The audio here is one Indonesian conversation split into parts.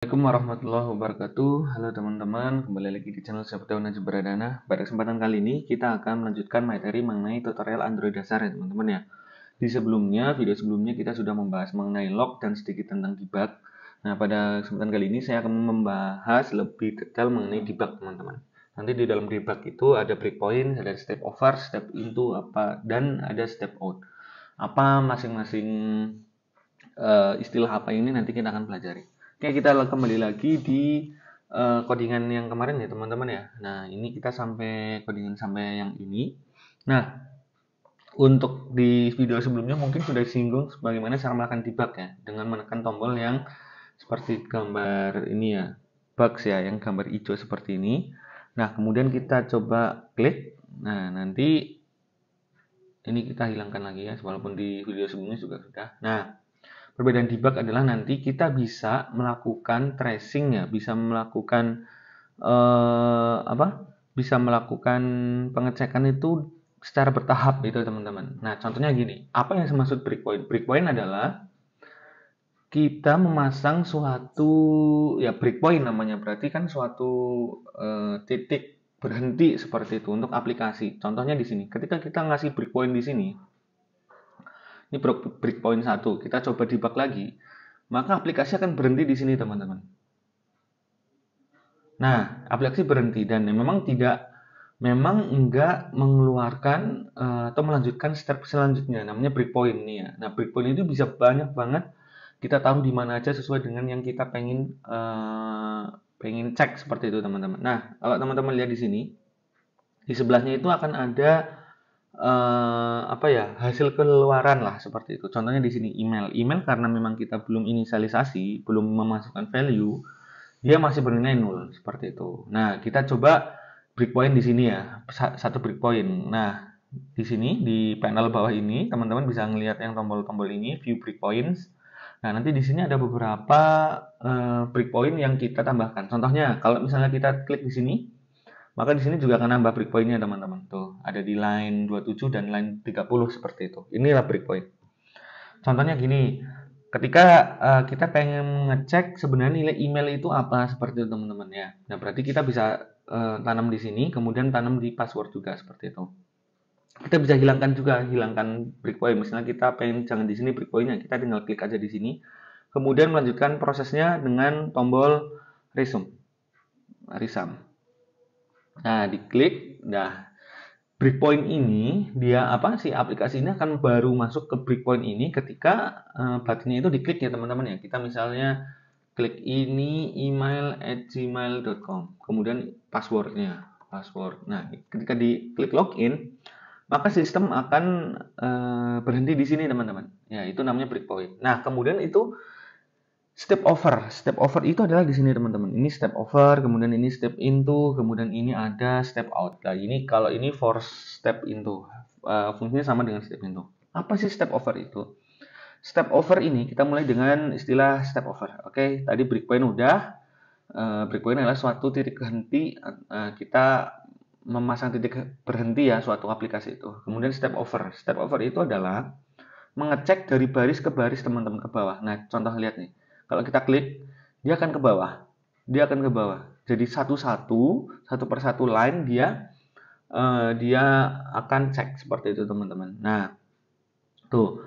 Assalamualaikum warahmatullahi wabarakatuh. Halo teman-teman, kembali lagi di channel Siapa Tahu Najib Beradana. Pada kesempatan kali ini kita akan melanjutkan materi mengenai tutorial Android dasar ya teman-teman ya. Di video sebelumnya kita sudah membahas mengenai log dan sedikit tentang debug. Nah, pada kesempatan kali ini saya akan membahas lebih detail mengenai debug teman-teman. Nanti di dalam debug itu ada breakpoint, ada step over, step into, dan ada step out. Apa masing-masing istilah apa ini nanti kita akan pelajari. Oke, kita kembali lagi di codingan yang kemarin ya teman-teman ya. Nah, ini kita sampai codingan sampai yang ini. Nah, untuk di video sebelumnya mungkin sudah disinggung bagaimana cara melakukan debug ya, dengan menekan tombol yang seperti gambar ini ya, bugs ya, yang gambar hijau seperti ini. Nah, kemudian kita coba klik. Nah, nanti ini kita hilangkan lagi ya, walaupun di video sebelumnya juga sudah. Nah, perbedaan debug adalah nanti kita bisa melakukan tracing ya, bisa melakukan bisa melakukan pengecekan itu secara bertahap itu teman-teman. Nah, contohnya gini, apa yang dimaksud breakpoint? Breakpoint adalah kita memasang suatu ya breakpoint namanya, berarti kan suatu titik berhenti seperti itu untuk aplikasi. Contohnya di sini, ketika kita ngasih breakpoint di sini, ini breakpoint 1, kita coba debug lagi, maka aplikasi akan berhenti di sini teman-teman. Nah, aplikasi berhenti dan memang enggak mengeluarkan atau melanjutkan step selanjutnya, namanya breakpoint nih ya. Nah, breakpoint itu bisa banyak banget kita taruh di mana aja sesuai dengan yang kita pengen cek seperti itu teman-teman. Nah, kalau teman-teman lihat di sini, di sebelahnya itu akan ada hasil keluaran lah seperti itu. Contohnya di sini email karena memang kita belum inisialisasi, belum memasukkan value, dia masih bernilai 0 seperti itu. Nah, kita coba breakpoint di sini ya, satu breakpoint. Nah, di sini di panel bawah ini teman-teman bisa melihat yang tombol-tombol ini, view breakpoints. Nah, nanti di sini ada beberapa breakpoint yang kita tambahkan. Contohnya, kalau misalnya kita klik di sini, maka di sini juga akan nambah breakpointnya teman-teman. Tuh, ada di line 27 dan line 30 seperti itu. Inilah breakpoint. Contohnya gini, ketika kita pengen ngecek sebenarnya nilai email itu apa seperti itu teman-teman ya. Nah, berarti kita bisa tanam di sini, kemudian tanam di password juga seperti itu. Kita bisa hilangkan breakpoint. Misalnya kita pengen jangan di sini breakpointnya, kita tinggal klik aja di sini. Kemudian melanjutkan prosesnya dengan tombol resume. Nah, diklik. Nah, breakpoint ini dia si aplikasi ini akan baru masuk ke breakpoint ini ketika buttonnya itu diklik ya teman-teman ya. Kita misalnya klik ini email@gmail.com, kemudian password. Nah, ketika diklik login, maka sistem akan berhenti di sini teman-teman. Ya, itu namanya breakpoint. Nah, kemudian itu step over. Step over itu adalah di sini teman-teman. Ini step over, kemudian ini step into, kemudian ini ada step out. Nah, ini kalau ini for step into. Fungsinya sama dengan step into. Apa sih step over itu? Step over ini kita mulai dengan istilah step over. Oke, tadi breakpoint udah. Breakpoint adalah suatu titik berhenti. Kita memasang titik berhenti ya suatu aplikasi itu. Kemudian step over. Step over itu adalah mengecek dari baris ke baris teman-teman ke bawah. Nah, contoh lihat nih. Kalau kita klik, dia akan ke bawah. Dia akan ke bawah. Jadi satu persatu line dia akan cek seperti itu teman-teman. Nah, tuh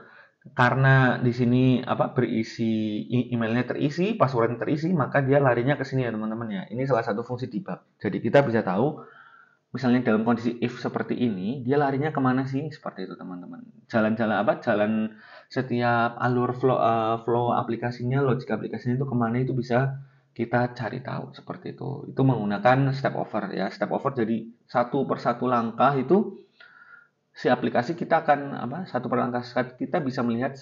karena di sini berisi emailnya terisi, passwordnya terisi, maka dia larinya ke sini ya teman-teman ya. Ini salah satu fungsi debug. Jadi kita bisa tahu misalnya dalam kondisi if seperti ini, dia larinya kemana sih? Seperti itu teman-teman. Jalan setiap alur flow aplikasinya, logik aplikasinya itu kemana itu bisa kita cari tahu seperti itu. Itu menggunakan step over ya. Step over jadi satu persatu langkah itu si aplikasi kita akan satu per langkah kita bisa melihat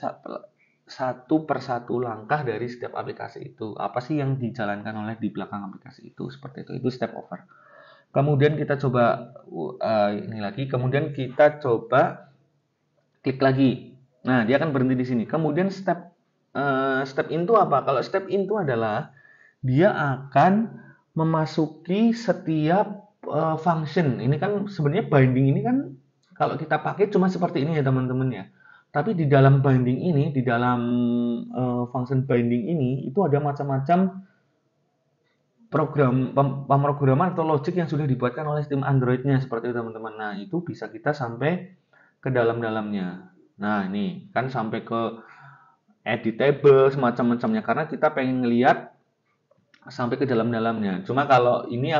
satu persatu langkah dari setiap aplikasi itu. Apa sih yang dijalankan oleh di belakang aplikasi itu seperti itu. Itu step over. Kemudian kita coba ini lagi. Kemudian kita coba klik lagi. Nah, dia akan berhenti di sini. Kemudian step into apa? Kalau step into adalah dia akan memasuki setiap function. Ini kan sebenarnya binding ini kan kalau kita pakai cuma seperti ini ya teman-teman ya. Tapi di dalam binding ini, di dalam function binding ini itu ada macam-macam pemrograman atau logic yang sudah dibuatkan oleh tim Android-nya seperti itu teman-teman. Nah, itu bisa kita sampai ke dalam-dalamnya. Nah, ini kan sampai ke editable semacam-macamnya karena kita pengen ngelihat sampai ke dalam-dalamnya. Cuma kalau ini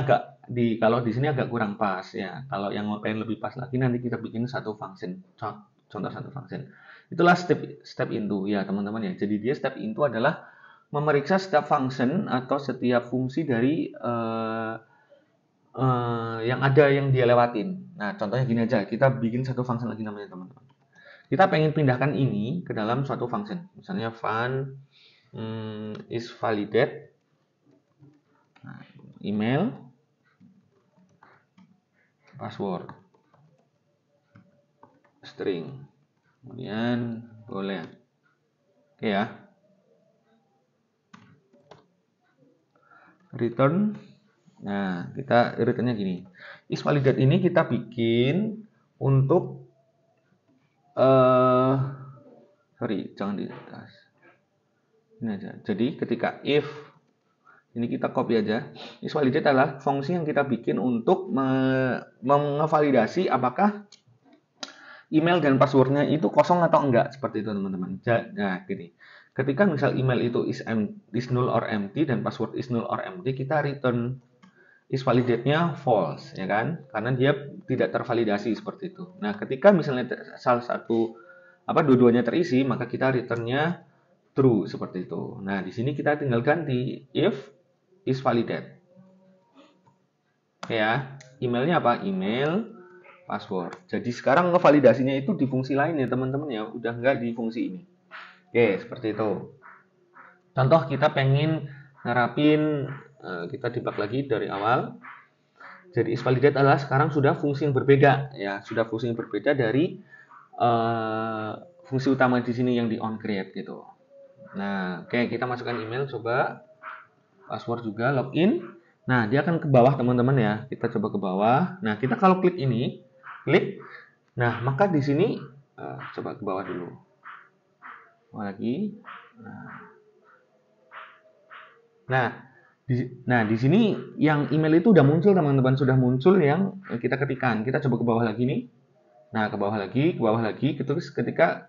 kalau di sini agak kurang pas ya. Kalau yang pengen lebih pas lagi nanti kita bikin satu function. Contoh satu function. Itulah step into ya teman-teman ya. Jadi dia step into adalah memeriksa setiap function atau setiap fungsi dari yang ada yang dia lewatin. Nah, contohnya gini aja, kita bikin satu function lagi namanya teman-teman. Kita pengen pindahkan ini ke dalam suatu function. Misalnya fun is validate, nah, email, password, string, kemudian boleh. Oke ya. Return. Nah, kita returnnya gini. Is validate ini kita bikin untuk sorry, jangan di atas. Ini aja. Jadi ketika if ini kita copy aja. Is validate adalah fungsi yang kita bikin untuk mengevalidasi apakah email dan passwordnya itu kosong atau enggak seperti itu teman-teman. Nah, gini. Ketika misal email itu is null or empty dan password is null or empty, kita return is validate-nya false, ya kan? Karena dia tidak tervalidasi seperti itu. Nah, ketika misalnya salah satu dua-duanya terisi, maka kita return-nya true seperti itu. Nah, di sini kita tinggal ganti if is validate. Oke ya, emailnya apa? Email, password. Jadi sekarang ngevalidasinya itu di fungsi lain ya teman-teman ya, udah nggak di fungsi ini. Oke, seperti itu. Contoh kita pengen nerapin, kita debug lagi dari awal. Jadi is validate adalah sekarang sudah fungsi yang berbeda ya, sudah fungsi yang berbeda dari fungsi utama di sini yang di on create gitu. Nah, oke kita masukkan email, coba password juga, login. Nah, dia akan ke bawah teman-teman ya. Kita coba ke bawah. Nah, kita kalau klik ini, klik. Nah, maka di sini coba ke bawah dulu. Lagi. Nah, di sini yang email itu udah muncul teman-teman, sudah muncul yang kita ketikkan. Kita coba ke bawah lagi nih. Nah, ke bawah lagi, terus ketika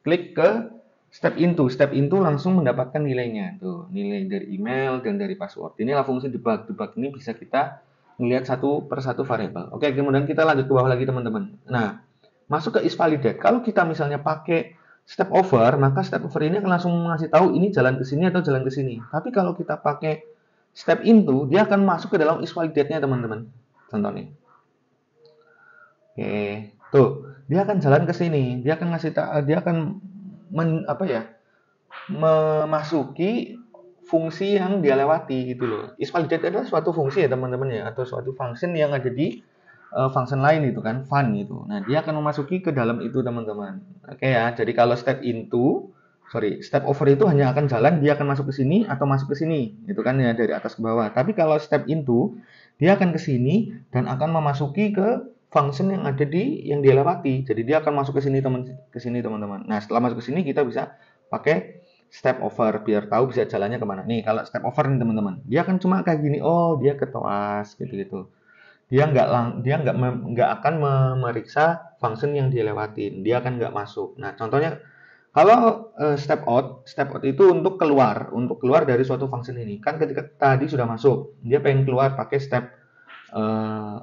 klik ke step into langsung mendapatkan nilainya. Tuh, nilai dari email dan dari password. Inilah fungsi debug. Debug ini bisa kita melihat satu per satu variabel. Oke, kemudian kita lanjut ke bawah lagi teman-teman. Nah, masuk ke is validate. Kalau kita misalnya pakai step over, maka step over ini akan langsung ngasih tahu ini jalan ke sini atau jalan ke sini. Tapi kalau kita pakai step into, dia akan masuk ke dalam is validate-nya teman-teman. Contoh nih. Oke, tuh dia akan jalan ke sini. Dia akan memasuki fungsi yang dia lewati gitu loh. Is validate adalah suatu fungsi ya teman-teman ya, atau suatu function yang ada di function lain itu kan, fun itu. Nah, dia akan memasuki ke dalam itu teman-teman. Oke ya, jadi kalau step over itu hanya akan jalan, dia akan masuk ke sini atau masuk ke sini, itu kan ya dari atas ke bawah. Tapi kalau step into, dia akan ke sini dan akan memasuki ke function yang ada yang dia lewati. Jadi dia akan masuk ke sini teman-teman. Nah, setelah masuk ke sini kita bisa pakai step over biar tahu bisa jalannya kemana. Nih, kalau step over nih teman-teman, dia akan cuma kayak gini. Oh, dia ke toas gitu-gitu. Dia nggak akan memeriksa function yang dia lewatin. Dia akan nggak masuk. Nah, contohnya kalau step out itu untuk keluar dari suatu function ini. Kan ketika tadi sudah masuk, dia pengen keluar pakai step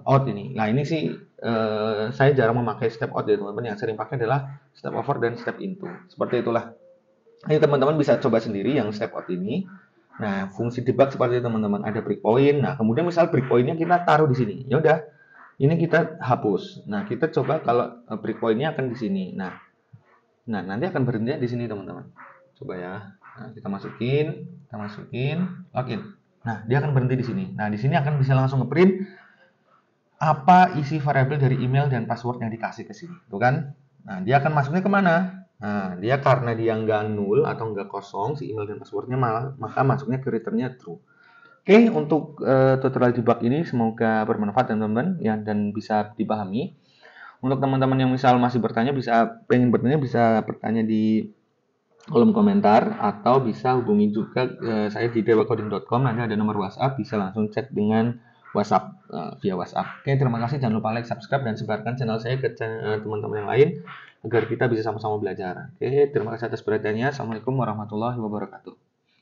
out ini. Nah, ini sih saya jarang memakai step out ya teman-teman. Yang sering pakai adalah step over dan step into. Seperti itulah. Ini teman-teman bisa coba sendiri yang step out ini. Nah, fungsi debug seperti itu teman-teman, ada breakpoint. Nah, kemudian misal breakpointnya kita taruh di sini. Ya udah, ini kita hapus. Nah, kita coba kalau breakpointnya akan di sini. Nah, nanti akan berhenti di sini teman-teman. Coba ya. Nah, kita masukin, login. Nah, dia akan berhenti di sini. Nah, di sini akan bisa langsung ngeprint apa isi variabel dari email dan password yang dikasih ke sini, tuh kan? Nah, dia akan masuknya kemana? Nah, dia karena dia nggak null atau nggak kosong si email dan passwordnya, maka masuknya ke returnnya true. Oke, untuk tutorial debug ini semoga bermanfaat teman-teman ya, dan bisa dipahami. Untuk teman-teman yang misal masih pengen bertanya bisa bertanya di kolom komentar, atau bisa hubungi juga saya di dewacoding.com, nanti ada nomor WhatsApp, bisa langsung chat dengan WhatsApp, via WhatsApp. Oke, terima kasih, jangan lupa like, subscribe, dan sebarkan channel saya ke teman-teman yang lain agar kita bisa sama-sama belajar. Oke, terima kasih atas perhatiannya. Assalamualaikum warahmatullahi wabarakatuh.